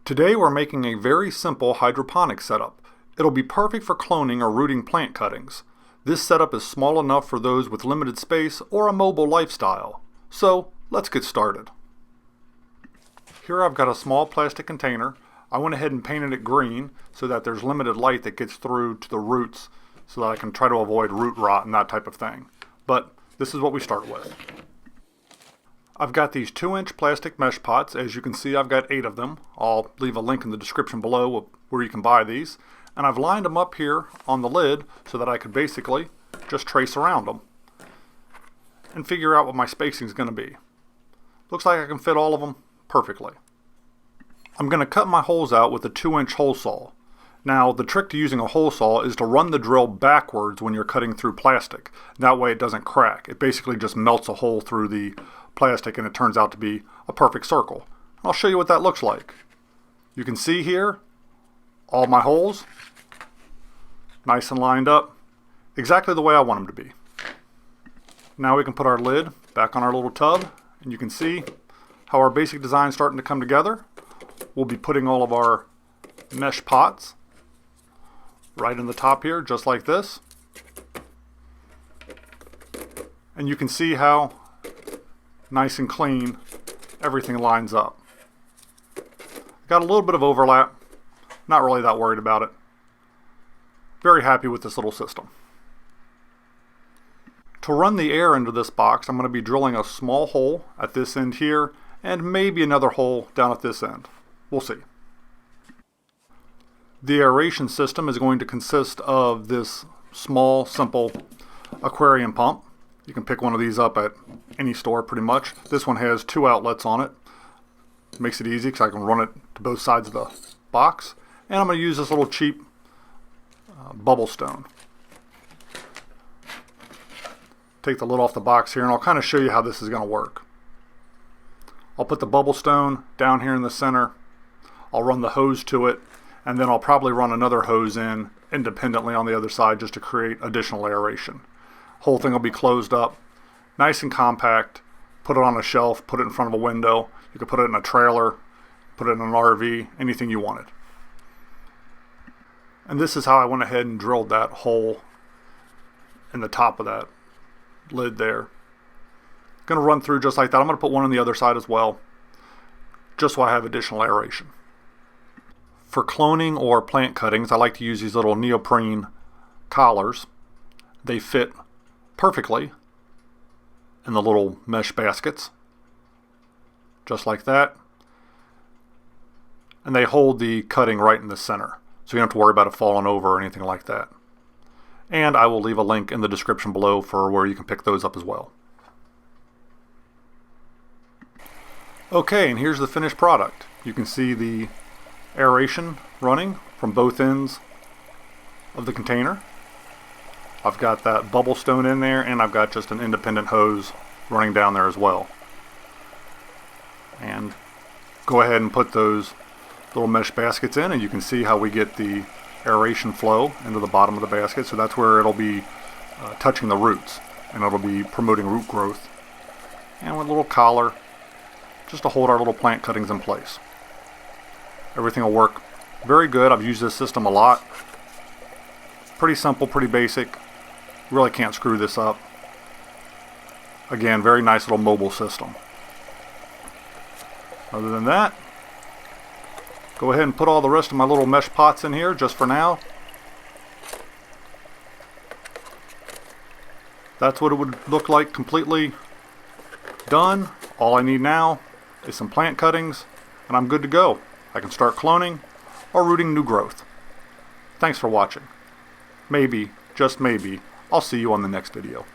Today we're making a very simple hydroponic setup. It'll be perfect for cloning or rooting plant cuttings. This setup is small enough for those with limited space or a mobile lifestyle. So let's get started. Here I've got a small plastic container. I went ahead and painted it green so that there's limited light that gets through to the roots so that I can try to avoid root rot and that type of thing. But this is what we start with. I've got these 2-inch plastic mesh pots. As you can see, I've got 8 of them. I'll leave a link in the description below where you can buy these. And I've lined them up here on the lid so that I could basically just trace around them and figure out what my spacing is going to be. Looks like I can fit all of them perfectly. I'm going to cut my holes out with a 2-inch hole saw. Now, the trick to using a hole saw is to run the drill backwards when you're cutting through plastic. That way it doesn't crack. It basically just melts a hole through the plastic and it turns out to be a perfect circle. I'll show you what that looks like. You can see here all my holes, nice and lined up, exactly the way I want them to be. Now we can put our lid back on our little tub and you can see how our basic design is starting to come together. We'll be putting all of our mesh pots right in the top here, just like this. And you can see how nice and clean everything lines up. Got a little bit of overlap, not really that worried about it. Very happy with this little system. To run the air into this box, I'm going to be drilling a small hole at this end here and maybe another hole down at this end. We'll see. The aeration system is going to consist of this small, simple aquarium pump. You can pick one of these up at any store pretty much. This one has 2 outlets on it. Makes it easy because I can run it to both sides of the box. And I'm going to use this little cheap bubble stone. Take the lid off the box here and I'll kind of show you how this is going to work. I'll put the bubble stone down here in the center. I'll run the hose to it, and then I'll probably run another hose in independently on the other side just to create additional aeration. Whole thing will be closed up, nice and compact. Put it on a shelf, put it in front of a window. You could put it in a trailer, put it in an RV, anything you wanted. And this is how I went ahead and drilled that hole in the top of that lid there. Going to run through just like that. I'm going to put one on the other side as well, just so I have additional aeration. For cloning or plant cuttings, I like to use these little neoprene collars. They fit perfectly in the little mesh baskets, just like that. And they hold the cutting right in the center, so you don't have to worry about it falling over or anything like that. And I will leave a link in the description below for where you can pick those up as well. Okay, and here's the finished product. You can see the aeration running from both ends of the container. I've got that bubble stone in there and I've got just an independent hose running down there as well. And go ahead and put those little mesh baskets in and you can see how we get the aeration flow into the bottom of the basket. So that's where it'll be touching the roots and it'll be promoting root growth. And with a little collar just to hold our little plant cuttings in place. Everything will work very good. I've used this system a lot. Pretty simple, pretty basic. Really can't screw this up. Again, very nice little mobile system. Other than that, go ahead and put all the rest of my little mesh pots in here just for now. That's what it would look like completely done. All I need now is some plant cuttings and I'm good to go. I can start cloning or rooting new growth. Thanks for watching. Maybe, just maybe, I'll see you on the next video.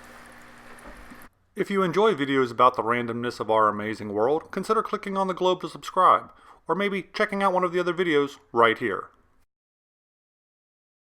If you enjoy videos about the randomness of our amazing world, consider clicking on the globe to subscribe, or maybe checking out one of the other videos right here.